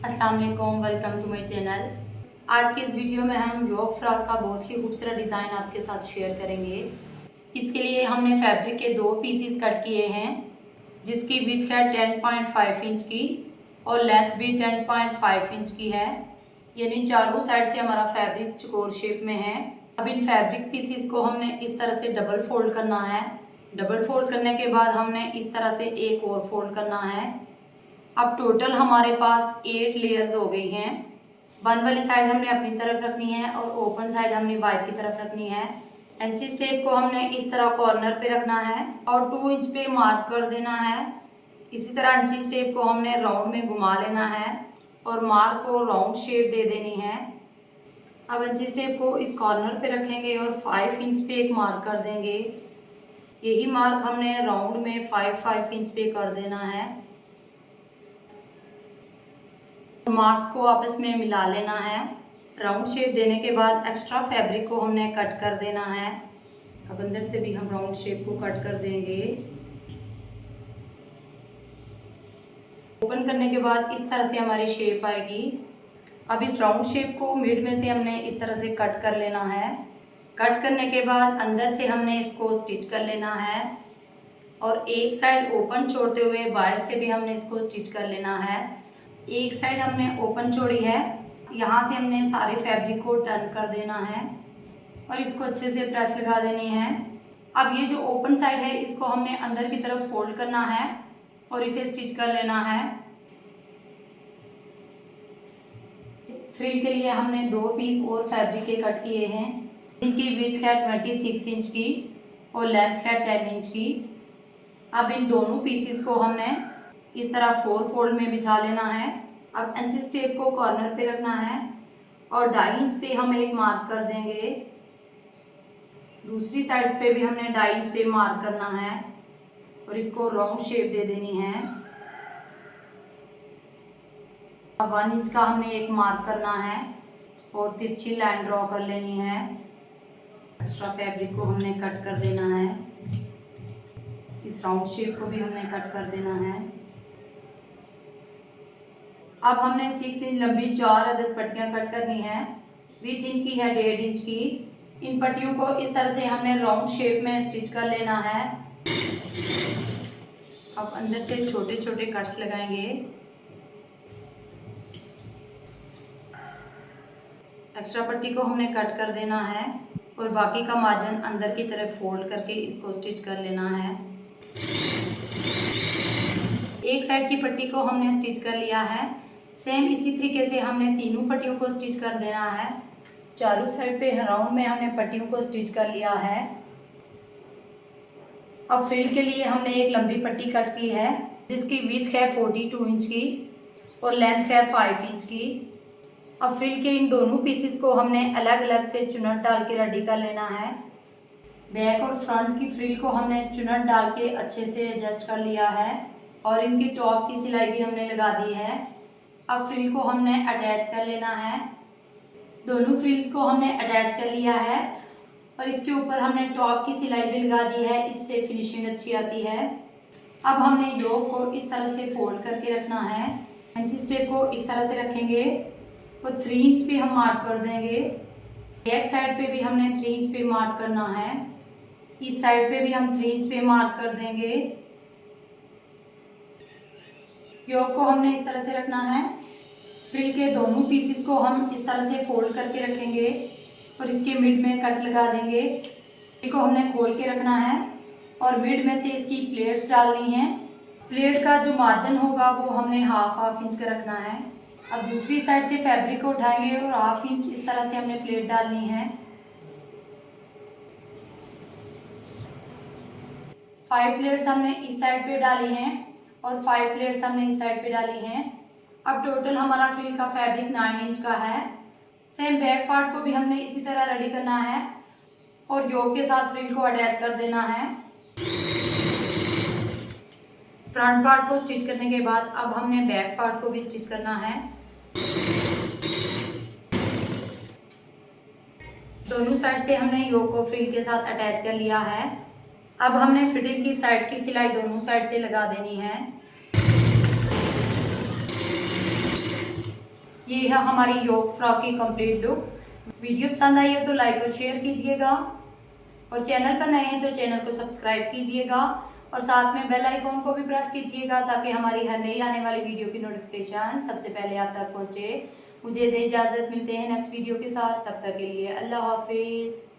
अस्सलाम वालेकुम, welcome to my channel. आज के इस वीडियो में हम योग फ्रॉक का बहुत ही खूबसूरत डिज़ाइन आपके साथ शेयर करेंगे। इसके लिए हमने फैब्रिक के 2 पीसीस कट किए हैं, जिसकी विड्थ है 10.5 इंच की और लेंथ भी 10.5 इंच की है। यानी चारों साइड से हमारा फैब्रिक चौकोर शेप में है। अब इन फैब्रिक पीसीस को हमने इस तरह से डबल फोल्ड करना है। डबल फोल्ड करने के बाद हमने इस तरह से एक और फोल्ड करना है। अब टोटल हमारे पास 8 लेयर्स हो गई हैं। बंद वाली साइड हमने अपनी तरफ रखनी है और ओपन साइड हमने बाहर की तरफ रखनी है। इंची टेप को हमने इस तरह कॉर्नर पे रखना है और 2 इंच पे मार्क कर देना है। इसी तरह इंची टेप को हमने राउंड में घुमा लेना है और मार्क को राउंड शेप दे देनी है। अब इंची टेप को इस कॉर्नर पे रखेंगे और 5 इंच पे एक मार्क कर देंगे। यही मार्क हमने राउंड में 5 इंच पे कर देना है। मार्क्स को आपस में मिला लेना है। राउंड शेप देने के बाद एक्स्ट्रा फैब्रिक को हमने कट कर देना है। अब अंदर से भी हम राउंड शेप को कट कर देंगे। ओपन करने के बाद इस तरह से हमारी शेप आएगी। अब इस राउंड शेप को मिड में से हमने इस तरह से कट कर लेना है। कट करने के बाद अंदर से हमने इसको स्टिच कर लेना है और एक साइड ओपन छोड़ते हुए बाहर से भी हमने इसको स्टिच कर लेना है। एक साइड हमने ओपन छोड़ी है, यहाँ से हमने सारे फैब्रिक को टर्न कर देना है और इसको अच्छे से प्रेस लगा देनी है। अब ये जो ओपन साइड है इसको हमने अंदर की तरफ फोल्ड करना है और इसे स्टिच कर लेना है। फ्रिल के लिए हमने 2 पीस और फैब्रिक के कट किए हैं, इनकी विड्थ है 26 इंच की और लेंथ है 10 इंच की। अब इन दोनों पीसेस को हमने इस तरह 4 फोल्ड में बिछा लेना है। अब इंची टेप को कॉर्नर पे रखना है और 2.5 इंच पे हम एक मार्क कर देंगे। दूसरी साइड पे भी हमने 2.5 इंच पे मार्क करना है और इसको राउंड शेप दे देनी है। अब 1 इंच का हमने एक मार्क करना है और तिरछी लाइन ड्रॉ कर लेनी है। एक्स्ट्रा फैब्रिक को हमने कट कर देना है। इस राउंड शेप को भी हमने कट कर देना है। अब हमने 6 इंच लंबी 4 अदद पट्टियां कट करनी है। विड्थ इनकी है 1.5 इंच की। इन पट्टियों को इस तरह से हमने राउंड शेप में स्टिच कर लेना है। अब अंदर से छोटे छोटे कट्स लगाएंगे। एक्स्ट्रा पट्टी को हमने कट कर देना है और बाकी का मार्जिन अंदर की तरफ फोल्ड करके इसको स्टिच कर लेना है। एक साइड की पट्टी को हमने स्टिच कर लिया है। सेम इसी तरीके से हमने तीनों पट्टियों को स्टिच कर देना है। चारों साइड पे राउंड में हमने पट्टियों को स्टिच कर लिया है। अब फ्रिल के लिए हमने एक लंबी पट्टी कट की है, जिसकी विड्थ है 42 इंच की और लेंथ है 5 इंच की। अब फ्रिल के इन दोनों पीसेस को हमने अलग अलग से चुनट डाल के रेडी कर लेना है। बैक और फ्रंट की फ्रिल को हमने चुनट डाल के अच्छे से एडजस्ट कर लिया है और इनकी टॉप की सिलाई भी हमने लगा दी है। अब फ्रिल को हमने अटैच कर लेना है। दोनों फ्रिल्स को हमने अटैच कर लिया है और इसके ऊपर हमने टॉप की सिलाई भी लगा दी है, इससे फिनिशिंग अच्छी आती है। अब हमने योक को इस तरह से फोल्ड करके रखना है। इंची टेप को इस तरह से रखेंगे और 3 इंच पे हम मार्क कर देंगे। बैक साइड पे भी हमने 3 इंच पे मार्क करना है। इस साइड पे भी हम 3 इंच पे मार्क कर देंगे। योक को हमने इस तरह से रखना है। फ्रिल के दोनों पीसेस को हम इस तरह से फोल्ड करके रखेंगे और इसके मिड में कट लगा देंगे। इसको हमने खोल के रखना है और मिड में से इसकी प्लेट्स डालनी है। प्लेट का जो मार्जिन होगा वो हमने हाफ इंच का रखना है। अब दूसरी साइड से फैब्रिक को उठाएंगे और हाफ इंच इस तरह से हमने प्लेट डालनी है। 5 प्लेट्स हमने इस साइड पे डाली हैं और 5 प्लेट्स हमने इस साइड पे डाली हैं। अब टोटल हमारा फ्रिल का फैब्रिक 9 इंच का है। सेम बैक पार्ट को भी हमने इसी तरह रेडी करना है और योक के साथ फ्रिल को अटैच कर देना है। फ्रंट पार्ट को स्टिच करने के बाद अब हमने बैक पार्ट को भी स्टिच करना है। दोनों साइड से हमने योक को फ्रिल के साथ अटैच कर लिया है। अब हमने फिटिंग की साइड की सिलाई दोनों साइड से लगा देनी है। ये है हमारी योग फ्रॉक की कंप्लीट लुक। वीडियो पसंद आई हो तो लाइक और शेयर कीजिएगा और चैनल पर नए हैं तो चैनल को सब्सक्राइब कीजिएगा और साथ में बेल आइकॉन को भी प्रेस कीजिएगा ताकि हमारी हर नई आने वाली वीडियो की नोटिफिकेशन सबसे पहले आप तक पहुँचे। मुझे दे इजाज़त, मिलते हैं नेक्स्ट वीडियो के साथ, तब तक के लिए अल्लाह हाफिज़।